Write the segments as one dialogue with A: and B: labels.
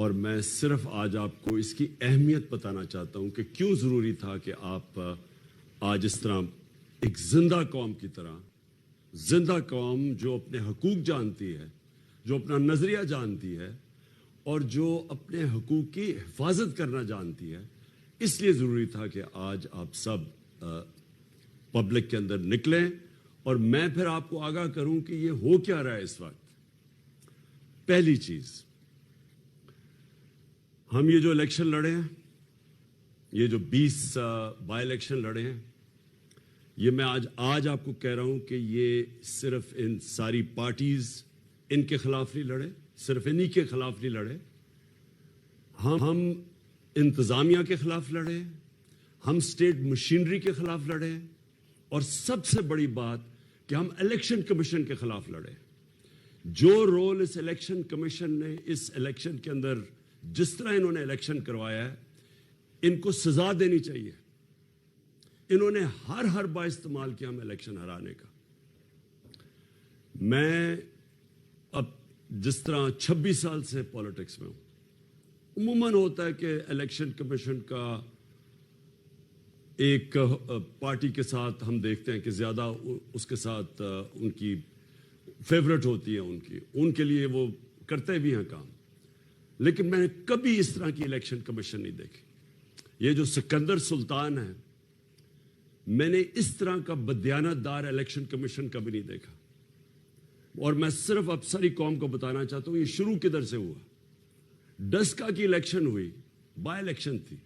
A: اور میں صرف آج آپ کو اس کی اہمیت بتانا چاہتا ہوں کہ کیوں ضروری تھا کہ آپ آج اس طرح ایک زندہ قوم کی طرح، زندہ قوم جو اپنے حقوق جانتی ہے، جو اپنا نظریہ جانتی ہے اور جو اپنے حقوق کی حفاظت کرنا جانتی ہے، اس لیے ضروری تھا کہ آج آپ سب پبلک کے اندر نکلیں اور میں پھر آپ کو آگاہ کروں کہ یہ ہو کیا رہا ہے اس وقت۔ پہلی چیز، ہم یہ جو الیکشن لڑے ہیں، یہ جو 20 بائی الیکشن لڑے ہیں، یہ میں آج آپ کو کہہ رہا ہوں کہ یہ صرف ان ساری پارٹیز ان کے خلاف نہیں لڑے، صرف انہی کے خلاف نہیں لڑے، ہم انتظامیہ کے خلاف لڑے، ہم اسٹیٹ مشینری کے خلاف لڑے، اور سب سے بڑی بات کہ ہم الیکشن کمیشن کے خلاف لڑے۔ جو رول اس الیکشن کمیشن نے اس الیکشن کے اندر، جس طرح انہوں نے الیکشن کروایا ہے، ان کو سزا دینی چاہیے۔ انہوں نے ہر با استعمال کیا ہم الیکشن ہرانے کا۔ میں اب جس طرح 26 سال سے پولیٹکس میں ہوں، عموماً ہوتا ہے کہ الیکشن کمیشن کا ایک پارٹی کے ساتھ ہم دیکھتے ہیں کہ زیادہ اس کے ساتھ ان کی فیورٹ ہوتی ہے، ان کے لیے وہ کرتے بھی ہیں کام، لیکن میں نے کبھی اس طرح کی الیکشن کمیشن نہیں دیکھی۔ یہ جو سکندر سلطان ہے، میں نے اس طرح کا بدیانت دار الیکشن کمیشن کبھی نہیں دیکھا۔ اور میں صرف اب ساری قوم کو بتانا چاہتا ہوں یہ شروع کدھر سے ہوا۔ ڈسکا کی الیکشن ہوئی، بائی الیکشن تھی،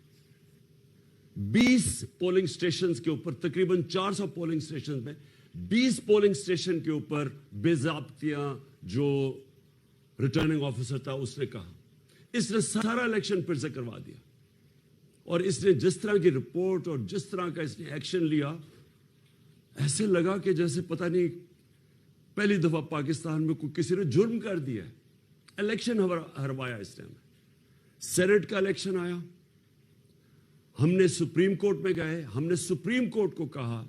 A: 20 پولنگ سٹیشنز کے اوپر، تقریباً 400 پولنگ سٹیشنز میں 20 پولنگ سٹیشن کے اوپر بے ضابطیاں جو ریٹرننگ آفیسر تھا اس نے کہا، اس نے سارا الیکشن پھر سے کروا دیا۔ اور اس نے جس طرح کی رپورٹ اور جس طرح کا اس نے ایکشن لیا، ایسے لگا کہ جیسے پتہ نہیں پہلی دفعہ پاکستان میں کسی نے جرم کر دیا ہے۔ الیکشن ہروایا اس نے۔ سینٹ کا الیکشن آیا، ہم نے سپریم کورٹ میں گئے، ہم نے سپریم کورٹ کو کہا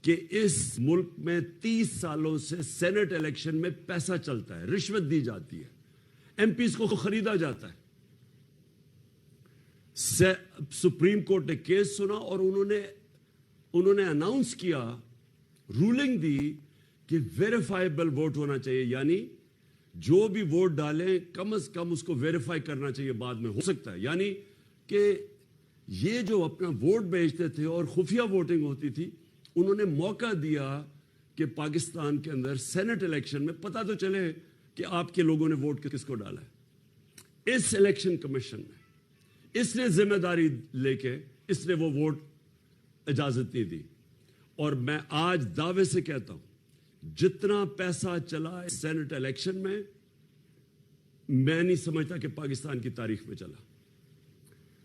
A: کہ اس ملک میں 30 سالوں سے سینٹ الیکشن میں پیسہ چلتا ہے، رشوت دی جاتی ہے، ایم پیز کو خریدا جاتا ہے۔ سپریم کورٹ نے کیس سنا اور انہوں نے اناؤنس کیا، رولنگ دی کہ ویریفائیبل ووٹ ہونا چاہیے، یعنی جو بھی ووٹ ڈالیں کم از کم اس کو ویریفائی کرنا چاہیے، بعد میں ہو سکتا ہے۔ یعنی کہ یہ جو اپنا ووٹ بیچتے تھے اور خفیہ ووٹنگ ہوتی تھی، انہوں نے موقع دیا کہ پاکستان کے اندر سینٹ الیکشن میں پتہ تو چلے کہ آپ کے لوگوں نے ووٹ کس کو ڈالا ہے۔ اس الیکشن کمیشن نے، اس نے ذمہ داری لے کے اس نے وہ ووٹ اجازت نہیں دی۔ اور میں آج دعوے سے کہتا ہوں، جتنا پیسہ چلا سینٹ الیکشن میں نہیں سمجھتا کہ پاکستان کی تاریخ میں چلا۔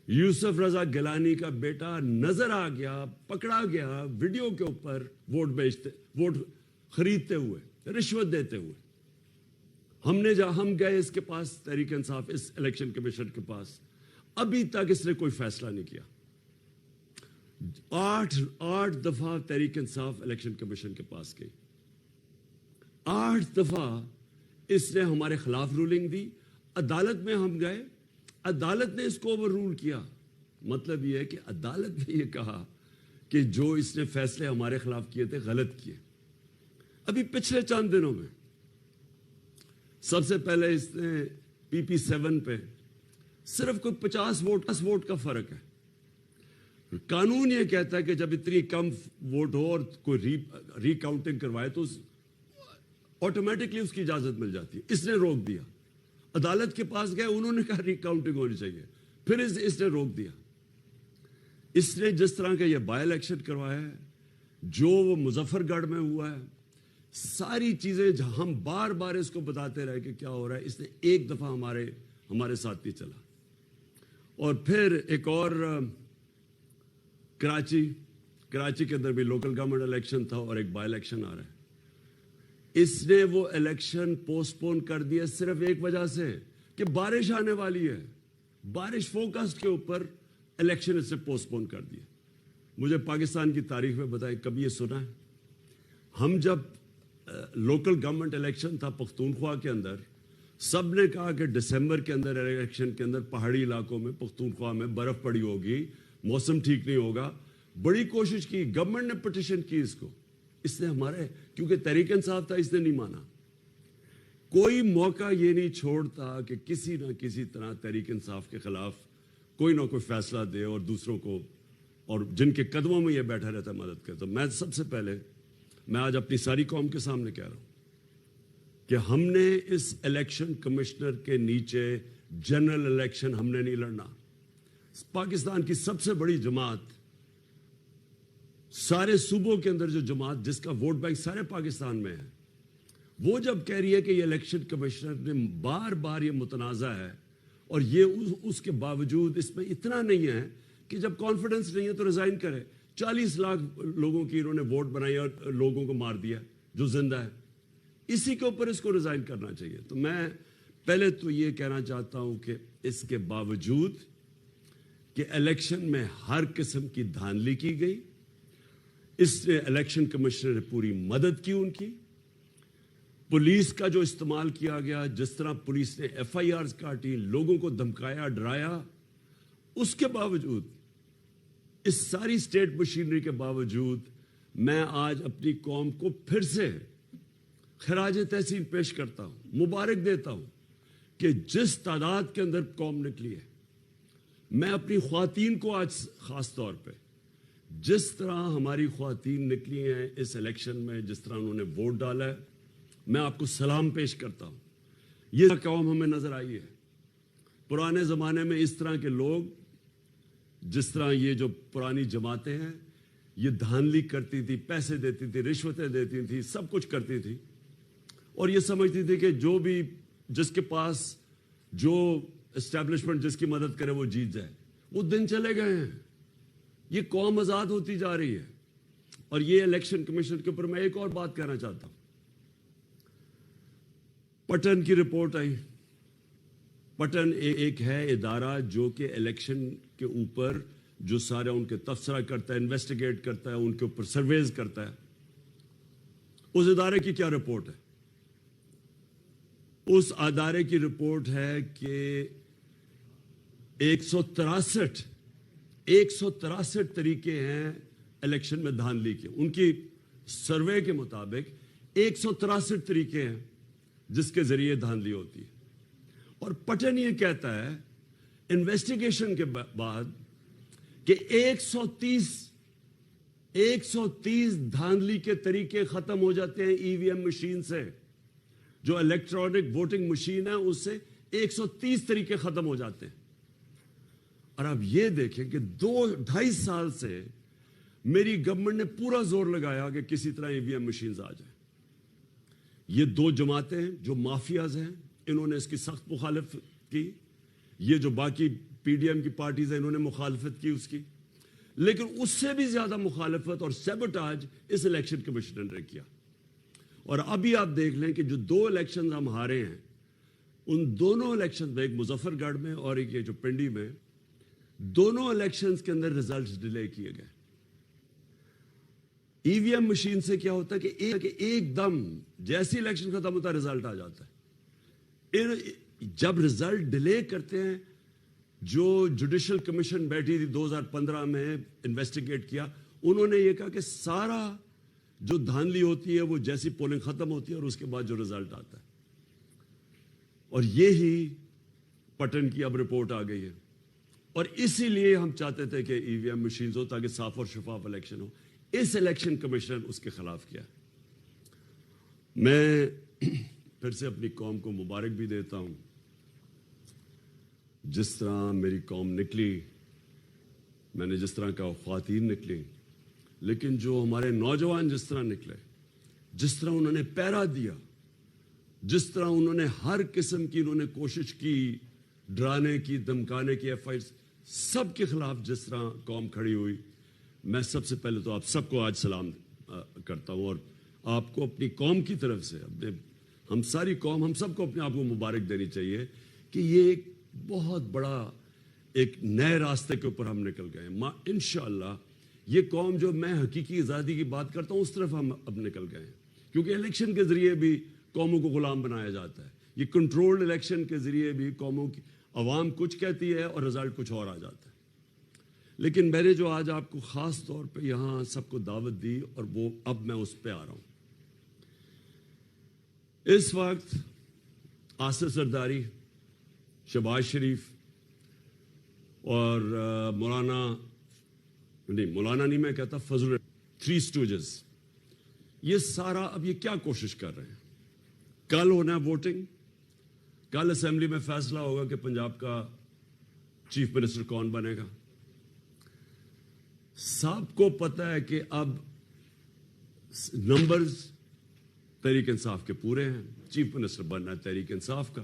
A: یوسف رضا گیلانی کا بیٹا نظر آ گیا، پکڑا گیا ویڈیو کے اوپر ووٹ خریدتے ہوئے، رشوت دیتے ہوئے۔ ہم گئے اس کے پاس، تحریک انصاف، اس الیکشن کمیشن کے پاس، ابھی تک اس نے کوئی فیصلہ نہیں کیا۔ 8 دفعہ تحریک انصاف الیکشن کمیشن کے پاس گئی، 8 دفعہ اس نے ہمارے خلاف رولنگ دی۔ عدالت میں ہم گئے، عدالت نے اس کو اوور رول کیا۔ مطلب یہ ہے کہ عدالت نے یہ کہا کہ جو اس نے فیصلے ہمارے خلاف کیے تھے غلط کیے۔ ابھی پچھلے چند دنوں میں سب سے پہلے اس نے پی 7 پہ صرف کوئی 50 ووٹ کا فرق ہے۔ قانون یہ کہتا ہے کہ جب اتنی کم ووٹ ہو اور کوئی ری کاؤنٹنگ کروائے تو آٹومیٹکلی اس کی اجازت مل جاتی ہے۔ اس نے روک دیا، عدالت کے پاس گئے، انہوں نے کہا ری کاؤنٹنگ ہونی چاہیے، پھر اس نے روک دیا۔ اس نے جس طرح کا یہ بائی الیکشن کروایا ہے، جو وہ مظفر گڑھ میں ہوا ہے، ساری چیزیں ہم بار بار اس کو بتاتے رہے کہ کیا ہو رہا ہے، اس نے ایک دفعہ ہمارے ساتھ نہیں چلا۔ اور پھر ایک اور کراچی کے اندر بھی لوکل گورنمنٹ الیکشن تھا اور ایک بائی الیکشن آ رہا ہے۔ اس نے وہ الیکشن پوسٹ پون کر دیا صرف ایک وجہ سے کہ بارش آنے والی ہے، بارش فوکسڈ کے اوپر الیکشن اس نے پوسٹ پون کر دیا۔ مجھے پاکستان کی تاریخ میں بتائیں کبھی یہ سنا ہے؟ ہم جب لوکل گورنمنٹ الیکشن تھا پختونخوا کے اندر، سب نے کہا کہ دسمبر کے اندر الیکشن کے اندر پہاڑی علاقوں میں پختونخوا میں برف پڑی ہوگی, موسم ٹھیک نہیں ہوگا. بڑی کوشش کی, گورنمنٹ نے پٹیشن کی اس نے ہمارے, کیونکہ تحریک انصاف تھا, اس نے نہیں مانا. کوئی موقع یہ نہیں چھوڑتا کہ کسی نہ کسی طرح تحریک انصاف کے خلاف کوئی نہ کوئی فیصلہ دے اور دوسروں کو, اور جن کے قدموں میں یہ بیٹھا رہتا ہے مدد کرتا. میں سب سے پہلے میں آج اپنی ساری قوم کے سامنے کہہ رہا ہوں کہ ہم نے اس الیکشن کمشنر کے نیچے جنرل الیکشن ہم نے نہیں لڑنا. پاکستان کی سب سے بڑی جماعت, سارے صوبوں کے اندر جو جماعت جس کا ووٹ بینک سارے پاکستان میں ہے, وہ جب کہہ رہی ہے کہ یہ الیکشن کمشنر نے بار بار یہ متنازع ہے, اور یہ اس کے باوجود اس میں اتنا نہیں ہے کہ جب کانفیڈنس نہیں ہے تو ریزائن کرے. 40 لاکھ لوگوں کی انہوں نے ووٹ بنائی اور لوگوں کو مار دیا جو زندہ ہے, اسی کے اوپر اس کو ریزائن کرنا چاہیے. تو میں پہلے تو یہ کہنا چاہتا ہوں کہ اس کے باوجود کہ الیکشن میں ہر قسم کی دھاندلی کی گئی, اس نے الیکشن کمشنر نے پوری مدد کی ان کی. پولیس کا جو استعمال کیا گیا, جس طرح پولیس نے ایف آئی آرز کاٹی, لوگوں کو دھمکایا, ڈرایا, اس کے باوجود, اس ساری اسٹیٹ مشینری کے باوجود, میں آج اپنی قوم کو پھر سے خراج تحسین پیش کرتا ہوں, مبارک دیتا ہوں کہ جس تعداد کے اندر قوم نکلی ہے. میں اپنی خواتین کو آج خاص طور پہ, جس طرح ہماری خواتین نکلی ہیں اس الیکشن میں, جس طرح انہوں نے ووٹ ڈالا ہے, میں آپ کو سلام پیش کرتا ہوں. یہ قوم ہمیں نظر آئی ہے. پرانے زمانے میں اس طرح کے لوگ, جس طرح یہ جو پرانی جماعتیں ہیں, یہ دھاندلی کرتی تھی, پیسے دیتی تھی, رشوتیں دیتی تھی, سب کچھ کرتی تھی, اور یہ سمجھتی تھی کہ جو بھی جس کے پاس جو اسٹیبلشمنٹ جس کی مدد کرے وہ جیت جائے. وہ دن چلے گئے ہیں. یہ قوم آزاد ہوتی جا رہی ہے. اور یہ الیکشن کمیشن کے اوپر میں ایک اور بات کہنا چاہتا ہوں. پٹن کی رپورٹ آئی. پٹن ایک ہے ادارہ جو کہ الیکشن کے اوپر جو سارے ان کے تبصرہ کرتا ہے, انویسٹیگیٹ کرتا ہے, ان کے اوپر سرویز کرتا ہے. اس ادارے کی کیا رپورٹ ہے؟ اس ادارے کی رپورٹ ہے کہ 163 طریقے ہیں الیکشن میں دھاندلی کے. ان کی سروے کے مطابق 163 طریقے ہیں جس کے ذریعے دھاندلی ہوتی ہے. اور پٹن یہ کہتا ہے انویسٹیگیشن کے بعد کہ 130 دھاندلی کے طریقے ختم ہو جاتے ہیں ای وی ایم مشین سے. جو الیکٹرانک ووٹنگ مشین ہے اس سے 130 طریقے ختم ہو جاتے ہیں. اور اب یہ دیکھیں کہ 2-2.5 سال سے میری گورنمنٹ نے پورا زور لگایا کہ کسی طرح ای وی ایم مشینز آ جائیں. یہ دو جماعتیں ہیں جو مافیاز ہیں, انہوں نے اس کی سخت مخالفت کی. یہ جو باقی پی ڈی ایم کی پارٹیز ہیں انہوں نے مخالفت کی اس کی, لیکن اس سے بھی زیادہ مخالفت اور سیبوٹاج اس الیکشن کمیشن نے کیا. اور ابھی آپ دیکھ لیں کہ جو 2 الیکشنز ہم ہارے ہیں, ان دونوں الیکشنز میں, ایک مظفر گڑھ میں اور ایک یہ جو پنڈی میں, دونوں الیکشنز کے اندر ریزلٹس ڈیلے کیے گئے. ای وی ایم مشین سے کیا ہوتا ہے کہ ایک دم جیسی الیکشن ختم ہوتا ہے ریزلٹ آ جاتا ہے. جب ریزلٹ ڈیلے کرتے ہیں, جو جوڈیشل کمیشن بیٹھی تھی 2015 میں انویسٹیگیٹ کیا, انہوں نے یہ کہا کہ سارا جو دھاندلی ہوتی ہے وہ جیسی پولنگ ختم ہوتی ہے اور اس کے بعد جو ریزلٹ آتا ہے. اور یہی پٹن کی اب رپورٹ آ گئی ہے. اور اسی لیے ہم چاہتے تھے کہ ای وی ایم مشینز ہو تاکہ صاف اور شفاف الیکشن ہو. اس الیکشن کمیشن اس کے خلاف کیا. میں پھر سے اپنی قوم کو مبارک بھی دیتا ہوں. جس طرح میری قوم نکلی, میں نے جس طرح کہا خواتین نکلی, لیکن جو ہمارے نوجوان جس طرح نکلے, جس طرح انہوں نے پیرا دیا, جس طرح انہوں نے ہر قسم کی انہوں نے کوشش کی ڈرانے کی, دھمکانے کی, ایف آئی سب کے خلاف جس طرح قوم کھڑی ہوئی, میں سب سے پہلے تو آپ سب کو آج سلام کرتا ہوں. اور آپ کو اپنی قوم کی طرف سے, ہم ساری قوم, ہم سب کو اپنے آپ کو مبارک دینی چاہیے کہ یہ ایک بہت بڑا ایک نئے راستے کے اوپر ہم نکل گئے ہیں. انشاءاللہ یہ قوم جو میں حقیقی آزادی کی بات کرتا ہوں اس طرف ہم اب نکل گئے ہیں, کیونکہ الیکشن کے ذریعے بھی قوموں کو غلام بنایا جاتا ہے. یہ کنٹرولڈ الیکشن کے ذریعے بھی قوموں کی عوام کچھ کہتی ہے اور رزلٹ کچھ اور آ جاتا ہے. لیکن میں نے جو آج آپ کو خاص طور پہ یہاں سب کو دعوت دی اور وہ اب میں اس پہ آ رہا ہوں. اس وقت آصف زرداری, شہباز شریف اور مولانا نہیں میں کہتا فضل, تھری اسٹوجز, یہ سارا اب یہ کیا کوشش کر رہے ہیں. کل ہونا ہے ووٹنگ, کل اسمبلی میں فیصلہ ہوگا کہ پنجاب کا چیف منسٹر کون بنے گا. سب کو پتہ ہے کہ اب نمبرز تحریک انصاف کے پورے ہیں, چیف منسٹر بننا ہے تحریک انصاف کا.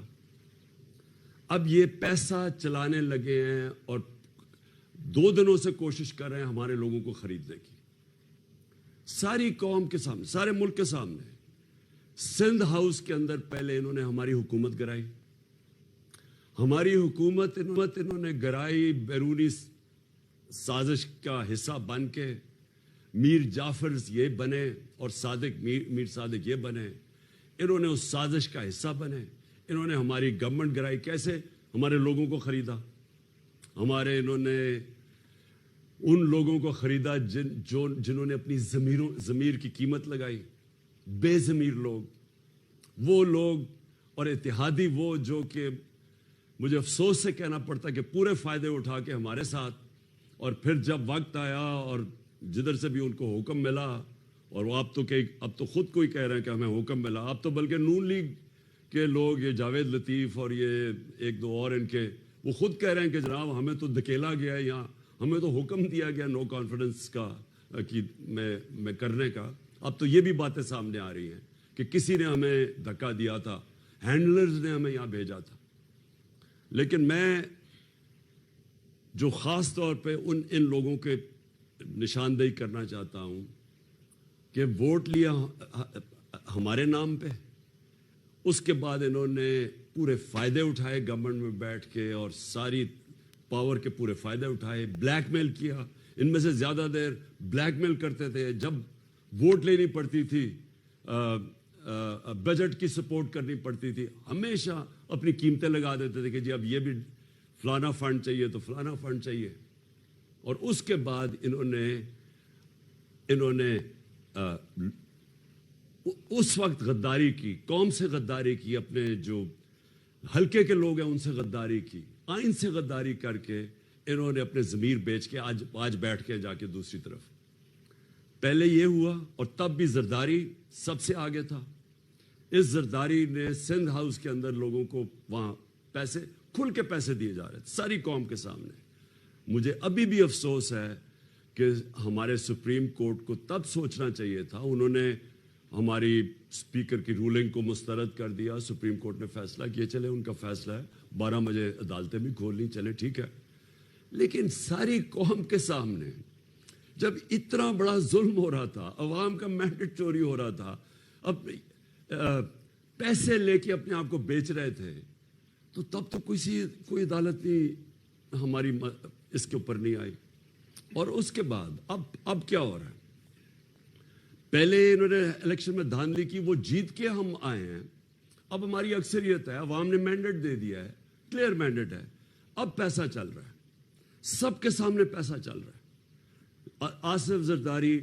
A: اب یہ پیسہ چلانے لگے ہیں اور 2 دنوں سے کوشش کر رہے ہیں ہمارے لوگوں کو خریدنے کی, ساری قوم کے سامنے, سارے ملک کے سامنے. سندھ ہاؤس کے اندر پہلے انہوں نے ہماری حکومت گرائی, ہماری حکومت انہوں نے گرائی بیرونی سازش کا حصہ بن کے. میر جعفر یہ بنے اور میر صادق یہ بنے, انہوں نے اس سازش کا حصہ بنے. انہوں نے ہماری گورنمنٹ گرائی. کیسے ہمارے لوگوں کو خریدا, انہوں نے ان لوگوں کو خریدا جنہوں نے اپنی ضمیر کی قیمت لگائی. بے ضمیر لوگ, وہ لوگ اور اتحادی وہ جو کہ مجھے افسوس سے کہنا پڑتا کہ پورے فائدے اٹھا کے ہمارے ساتھ, اور پھر جب وقت آیا اور جدھر سے بھی ان کو حکم ملا, اور وہ اب تو خود کوئی کہہ رہے ہیں کہ ہمیں حکم ملا. اب تو بلکہ نون لیگ کے لوگ, یہ جاوید لطیف اور یہ 1-2 اور ان کے, وہ خود کہہ رہے ہیں کہ جناب ہمیں تو دھکیلا گیا ہے, یہاں ہمیں تو حکم دیا گیا نو کانفیڈنس کا میں کرنے کا. اب تو یہ بھی باتیں سامنے آ رہی ہیں کہ کسی نے ہمیں دھکا دیا تھا, ہینڈلرز نے ہمیں یہاں بھیجا تھا. لیکن میں جو خاص طور پہ ان لوگوں کے نشاندہی کرنا چاہتا ہوں کہ ووٹ لیا ہمارے نام پہ, اس کے بعد انہوں نے پورے فائدے اٹھائے گورنمنٹ میں بیٹھ کے, اور ساری پاور کے پورے فائدے اٹھائے. بلیک میل کیا, ان میں سے زیادہ دیر بلیک میل کرتے تھے. جب ووٹ لینی پڑتی تھی, بجٹ کی سپورٹ کرنی پڑتی تھی, ہمیشہ اپنی قیمتیں لگا دیتے تھے کہ جی اب یہ بھی فلانا فنڈ چاہیے تو فلانا فنڈ چاہیے. اور اس کے بعد انہوں نے اس وقت غداری کی, قوم سے غداری کی, اپنے جو حلقے کے لوگ ہیں ان سے غداری کی, آئین سے غداری کر کے انہوں نے اپنے ضمیر بیچ کے آج بیٹھ کے جا کے دوسری طرف. پہلے یہ ہوا, اور تب بھی زرداری سب سے آگے تھا. اس زرداری نے سندھ ہاؤس کے اندر لوگوں کو وہاں پیسے کھل کے پیسے دیے جا رہے تھے ساری قوم کے سامنے. مجھے ابھی بھی افسوس ہے کہ ہمارے سپریم کورٹ کو تب سوچنا چاہیے تھا. انہوں نے ہماری اسپیکر کی رولنگ کو مسترد کر دیا. سپریم کورٹ نے فیصلہ کیا, چلے ان کا فیصلہ ہے, 12 بجے عدالتیں بھی کھول لی, چلے ٹھیک ہے. لیکن ساری قوم کے سامنے جب اتنا بڑا ظلم ہو رہا تھا, عوام کا مینڈیٹ چوری ہو رہا تھا, اب پیسے لے کے اپنے آپ کو بیچ رہے تھے, تو تب تو کوئی عدالت نہیں ہماری اس کے اوپر نہیں آئی. اور اس کے بعد اب کیا ہو رہا ہے. پہلے انہوں نے الیکشن میں دھاندلی کی, وہ جیت کے ہم آئے ہیں, اب ہماری اکثریت ہے, عوام نے مینڈیٹ دے دیا ہے, کلیئر مینڈیٹ ہے, اب پیسہ چل رہا ہے, سب کے سامنے پیسہ چل رہا ہے. آصف زرداری,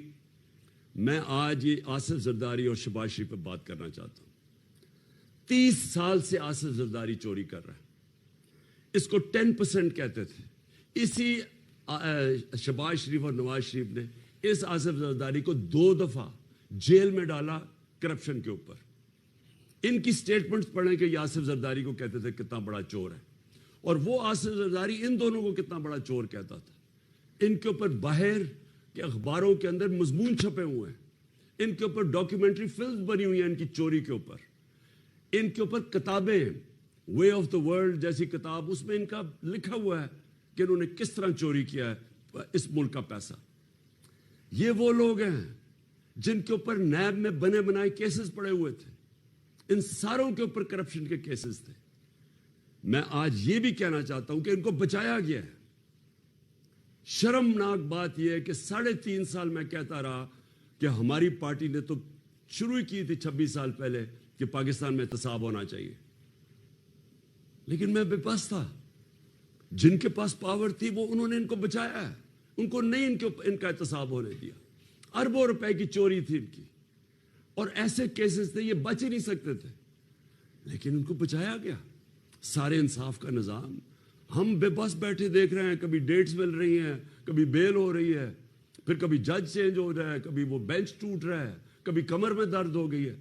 A: میں آج یہ آصف زرداری اور شہباز شریف پہ بات کرنا چاہتا ہوں. 30 سال سے آصف زرداری چوری کر رہا ہے. اس کو 10% کہتے تھے. اسی شہباز شریف اور نواز شریف نے اس آصف زرداری کو 2 دفعہ جیل میں ڈالا کرپشن کے اوپر. ان کی سٹیٹمنٹس پڑھیں کہ یہ آصف زرداری کو کہتے تھے کتنا بڑا چور ہے, اور وہ آصف زرداری ان دونوں کو کتنا بڑا چور کہتا تھا. ان کے اوپر باہر کے اخباروں کے اندر مضمون چھپے ہوئے ہیں, ان کے اوپر ڈاکیومنٹری فلمز بنی ہوئی ہیں ان کی چوری کے اوپر, ان کے اوپر کتابیں, وے آف دا ورلڈ جیسی کتاب, اس میں ان کا لکھا ہوا ہے کہ انہوں نے کس طرح چوری کیا ہے اس ملک کا پیسہ. یہ وہ لوگ ہیں جن کے اوپر نیب میں بنے بنائے کیسز پڑے ہوئے تھے, ان ساروں کے اوپر کرپشن کے کیسز تھے. میں آج یہ بھی کہنا چاہتا ہوں کہ ان کو بچایا گیا ہے. شرمناک بات یہ ہے کہ 3.5 سال میں کہتا رہا کہ ہماری پارٹی نے تو شروع کی تھی 26 سال پہلے کہ پاکستان میں احتساب ہونا چاہیے. لیکن میں بے بس تھا. جن کے پاس پاور تھی وہ انہوں نے ان کو بچایا ہے. ان کو نہیں ان کا احتساب ہونے دیا. اربوں روپے کی چوری تھی ان کی, اور ایسے کیسز تھے یہ بچ ہی نہیں سکتے تھے, لیکن ان کو بچایا گیا. سارے انصاف کا نظام. ہم بے بس بیٹھے دیکھ رہے ہیں, کبھی ڈیٹس مل رہی ہیں, کبھی بیل ہو رہی ہے, پھر کبھی جج چینج ہو رہا ہے, کبھی وہ بینچ ٹوٹ رہا ہے, کبھی کمر میں درد ہو گئی ہے.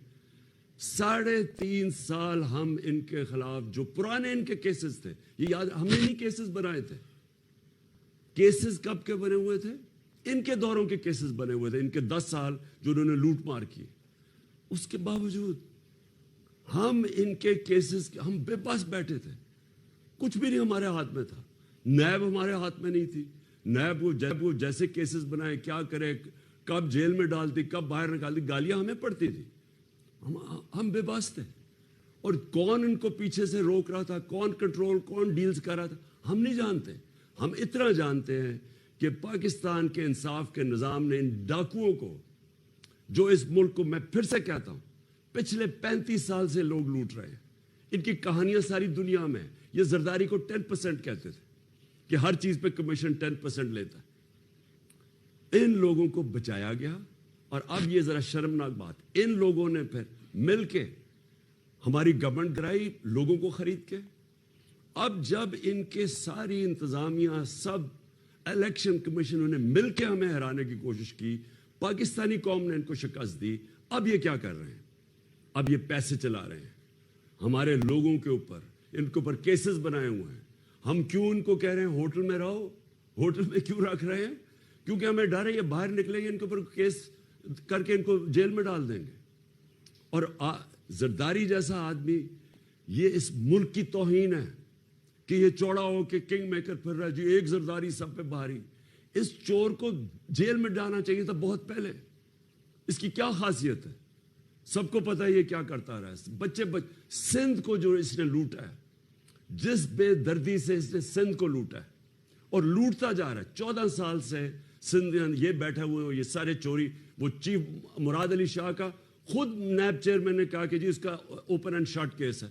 A: 3.5 سال ہم ان کے خلاف, جو پرانے ان کے کیسز تھے, یہ یاد, ہم نے نہیں کیسز بنائے تھے. کیسز کب کے بنے ہوئے تھے؟ ان کے دوروں کے کیسز بنے ہوئے تھے, ان کے 10 سال جو انہوں نے لوٹ مار کی. اس کے باوجود ہم ان کے کیسز, ہم بے بس بیٹھے تھے. کچھ بھی نہیں ہمارے ہاتھ میں تھا. نیب ہمارے ہاتھ میں نہیں تھی. نیب کو جیسے کیسز بنائے, کیا کرے, کب جیل میں ڈالتی, کب باہر نکالتی, گالیاں ہمیں پڑتی تھی. ہم بے بس تھے. اور کون ان کو پیچھے سے روک رہا تھا, کون کنٹرول, کون ڈیلز کر رہا تھا, ہم نہیں جانتے. ہم اتنا جانتے ہیں کہ پاکستان کے انصاف کے نظام نے ان ڈاکوؤں کو, جو اس ملک کو, میں پھر سے کہتا ہوں, پچھلے 35 سال سے لوگ لوٹ رہے ہیں. ان کی کہانیاں ساری دنیا میں. یہ زرداری کو 10% کہتے تھے کہ ہر چیز پہ کمیشن 10% لیتا ہے. ان لوگوں کو بچایا گیا. اور اب یہ ذرا شرمناک بات, ان لوگوں نے پھر مل کے ہماری گورنمنٹ گرائی, لوگوں کو خرید کے. اب جب ان کے ساری انتظامیہ, سب الیکشن کمیشنوں نے مل کے ہمیں ہرانے کی کوشش کی, پاکستانی قوم نے ان کو شکست دی. اب یہ کیا کر رہے ہیں؟ اب یہ پیسے چلا رہے ہیں ہمارے لوگوں کے اوپر. ان کے اوپر کیسز بنائے ہوئے ہیں. ہم کیوں ان کو کہہ رہے ہیں ہوٹل میں رہو؟ ہوٹل میں کیوں رکھ رہے ہیں؟ کیونکہ ہمیں ڈر ہے یہ باہر نکلیں گے, ان کے اوپر کیس کر کے ان کو جیل میں ڈال دیں گے. اور زرداری جیسا آدمی, یہ اس ملک کی توہین ہے کہ یہ چوڑا ہو کے کنگ میکر پھر رہا ہے, جی ایک زرداری سب پہ بھاری. اس چور کو جیل میں ڈالنا چاہیے تھا بہت پہلے. اس کی کیا خاصیت ہے؟ سب کو پتہ ہے یہ کیا کرتا رہا ہے. بچے سندھ کو جو اس نے لوٹا ہے, جس بے دردی سے اس نے سندھ کو لوٹا ہے اور لوٹتا جا رہا ہے. 14 سال سے سندھ یہ بیٹھے ہوئے ہو, یہ سارے چوری. وہ چیف مراد علی شاہ کا خود نیب چیئرمین نے کہا کہ جی اس کا اوپن اینڈ شٹ کیس ہے,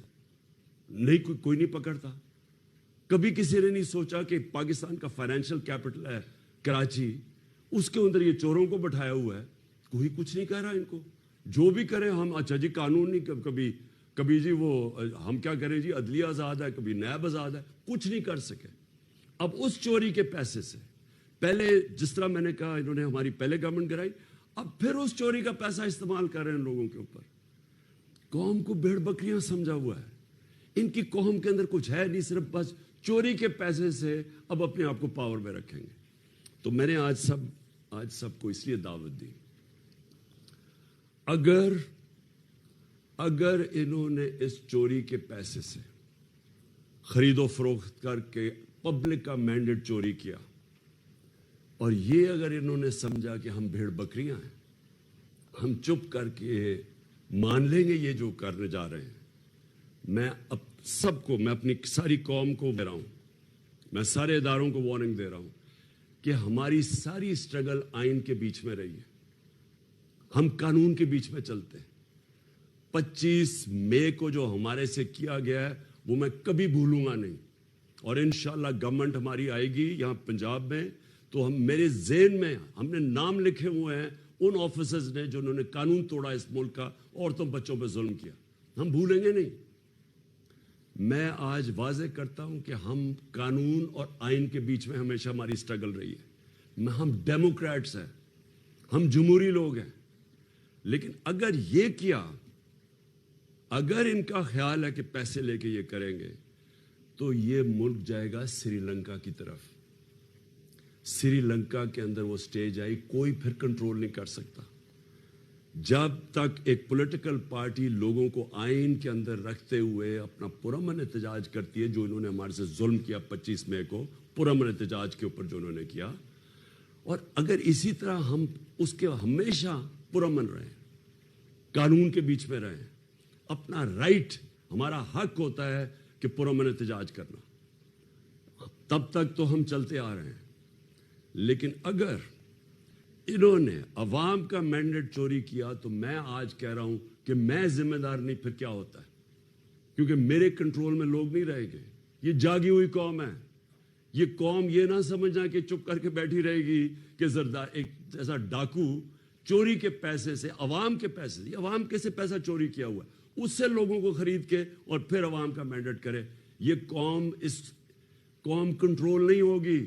A: نہیں کوئی نہیں پکڑتا. کبھی کسی نے نہیں سوچا کہ پاکستان کا فائنینشیل کیپٹل ہے کراچی, اس کے اندر یہ چوروں کو بٹھایا ہوا ہے, کوئی کچھ نہیں کہہ رہا ان کو. جو بھی کریں ہم, اچھا جی قانون نہیں, کبھی جی وہ ہم کیا کریں جی عدلیہ آزاد ہے, کبھی نیب آزاد ہے, کچھ نہیں کر سکے. اب اس چوری کے پیسے سے پہلے, جس طرح میں نے کہا انہوں نے ہماری پہلے گورنمنٹ گرائی, اب پھر اس چوری کا پیسہ استعمال کر رہے ہیں لوگوں کے اوپر. قوم کو بھیڑ بکریاں سمجھا ہوا ہے. ان کی قوم کے اندر کچھ ہے نہیں, صرف بس چوری کے پیسے سے اب اپنے آپ کو پاور میں رکھیں گے. تو میں نے آج سب کو اس لیے دعوت دی, اگر انہوں نے اس چوری کے پیسے سے خرید و فروخت کر کے پبلک کا مینڈیٹ چوری کیا, اور یہ اگر انہوں نے سمجھا کہ ہم بھیڑ بکریاں ہیں, ہم چپ کر کے مان لیں گے یہ جو کرنے جا رہے ہیں, میں اب سب کو, میں اپنی ساری قوم کو دے رہا ہوں, میں سارے اداروں کو وارننگ دے رہا ہوں کہ ہماری ساری اسٹرگل آئین کے بیچ میں رہی ہے. ہم قانون کے بیچ میں چلتے ہیں. 25 مئی کو جو ہمارے سے کیا گیا ہے وہ میں کبھی بھولوں گا نہیں. اور انشاءاللہ گورنمنٹ ہماری آئے گی یہاں پنجاب میں, تو میرے ذہن میں ہم نے نام لکھے ہوئے ہیں ان آفیسرز نے جنہوں نے قانون توڑا اس ملک کا, عورتوں بچوں پہ ظلم کیا. ہم بھولیں گے نہیں. میں آج واضح کرتا ہوں کہ ہم قانون اور آئین کے بیچ میں ہمیشہ ہماری اسٹرگل رہی ہے. ہم ڈیموکریٹس ہیں, ہم جمہوری لوگ ہیں. لیکن اگر یہ کیا, اگر ان کا خیال ہے کہ پیسے لے کے یہ کریں گے, تو یہ ملک جائے گا سری لنکا کی طرف. سری لنکا کے اندر وہ سٹیج آئی, کوئی پھر کنٹرول نہیں کر سکتا. جب تک ایک پولیٹیکل پارٹی لوگوں کو آئین کے اندر رکھتے ہوئے اپنا پرامن احتجاج کرتی ہے, جو انہوں نے ہمارے سے ظلم کیا 25 مئی کو پرامن احتجاج کے اوپر جو انہوں نے کیا, اور اگر اسی طرح ہم اس کے ہمیشہ پرامن رہیں, قانون کے بیچ میں رہیں, اپنا رائٹ, ہمارا حق ہوتا ہے کہ پرامن احتجاج کرنا, تب تک تو ہم چلتے آ رہے ہیں. لیکن اگر انہوں نے عوام کا مینڈیٹ چوری کیا, تو میں آج کہہ رہا ہوں کہ میں ذمہ دار نہیں, پھر کیا ہوتا ہے, کیونکہ میرے کنٹرول میں لوگ نہیں رہیں گے. یہ جاگی ہوئی قوم ہے. یہ قوم یہ نہ سمجھنا کہ چپ کر کے بیٹھی رہے گی کہ ایک جیسا ڈاکو چوری کے پیسے سے، عوام کے پیسے سے، عوام کے سے پیسہ چوری کیا ہوا ہے، اس سے لوگوں کو خرید کے اور پھر عوام کا مینڈیٹ کرے. یہ قوم کنٹرول نہیں ہوگی.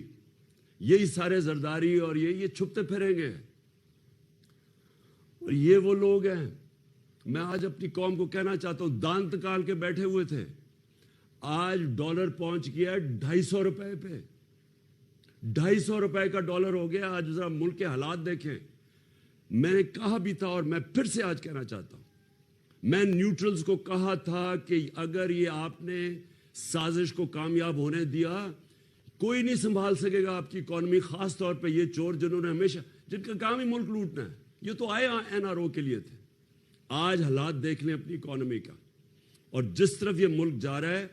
A: یہی سارے زرداری اور یہ چھپتے پھریں گے. اور یہ وہ لوگ ہیں. میں آج اپنی قوم کو کہنا چاہتا ہوں، دانت نکال کے بیٹھے ہوئے تھے، آج ڈالر پہنچ گیا ہے 250 روپے پہ. 250 روپے کا ڈالر ہو گیا. آج ذرا ملک کے حالات دیکھیں. میں نے کہا بھی تھا اور میں پھر سے آج کہنا چاہتا ہوں، میں نیوٹرلز کو کہا تھا کہ اگر یہ آپ نے سازش کو کامیاب ہونے دیا، کوئی نہیں سنبھال سکے گا آپ کی اکانومی، خاص طور پہ یہ چور جنہوں نے ہمیشہ، جن کا کام ہی ملک لوٹنا ہے. یہ تو آئے NRO کے لیے تھے. آج حالات دیکھ لیں اپنی اکانومی کا، اور جس طرف یہ ملک جا رہا ہے،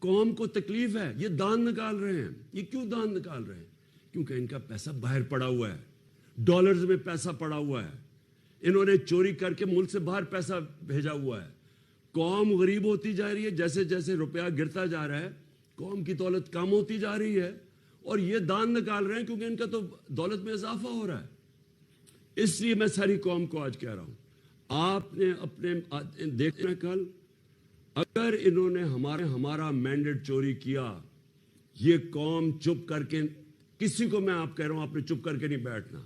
A: قوم کو تکلیف ہے. یہ دان نکال رہے ہیں. یہ کیوں دان نکال رہے ہیں؟ کیونکہ ان کا پیسہ باہر پڑا ہوا ہے، ڈالرز میں پیسہ پڑا ہوا ہے. انہوں نے چوری کر کے ملک سے باہر پیسہ بھیجا ہوا ہے. قوم غریب ہوتی جا رہی ہے. جیسے جیسے روپیہ گرتا جا رہا ہے، قوم کی دولت کم ہوتی جا رہی ہے. اور یہ دان نکال رہے ہیں کیونکہ ان کا تو دولت میں اضافہ ہو رہا ہے. اس لیے میں ساری قوم کو آج کہہ رہا ہوں، آپ نے اپنے دیکھنا، کل اگر انہوں نے ہمارا مینڈیٹ چوری کیا، یہ قوم چپ کر کے، کسی کو میں آپ کہہ رہا ہوں آپ نے چپ کر کے نہیں بیٹھنا.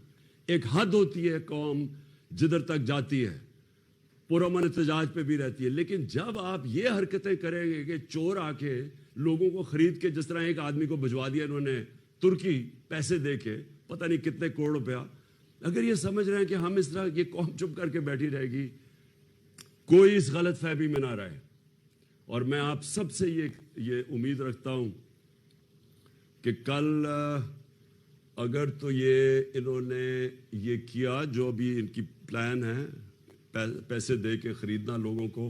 A: ایک حد ہوتی ہے قوم جدھر تک جاتی ہے، پرامن احتجاج پہ بھی رہتی ہے. لیکن جب آپ یہ حرکتیں کریں گے کہ چور آ کے لوگوں کو خرید کے، جس طرح ایک آدمی کو بھجوا دیا انہوں نے ترکی پیسے دے کے، پتہ نہیں کتنے کروڑ روپیہ، اگر یہ سمجھ رہے ہیں کہ ہم اس طرح یہ قوم چپ کر کے بیٹھی رہے گی، کوئی اس غلط فہمی میں نہ رہے. اور میں آپ سب سے یہ امید رکھتا ہوں کہ کل اگر تو یہ انہوں نے یہ کیا جو بھی ان کی پلان ہے، پیسے دے کے خریدنا لوگوں کو،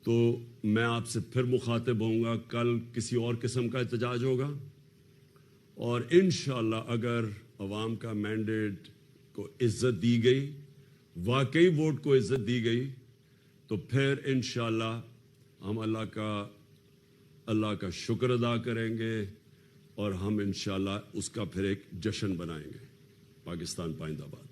A: تو میں آپ سے پھر مخاطب ہوں گا. کل کسی اور قسم کا احتجاج ہوگا، اور انشاءاللہ اگر عوام کا مینڈیٹ کو عزت دی گئی، واقعی ووٹ کو عزت دی گئی، تو پھر انشاءاللہ ہم اللہ کا شکر ادا کریں گے، اور ہم انشاءاللہ اس کا پھر ایک جشن بنائیں گے. پاکستان پائندہ باد.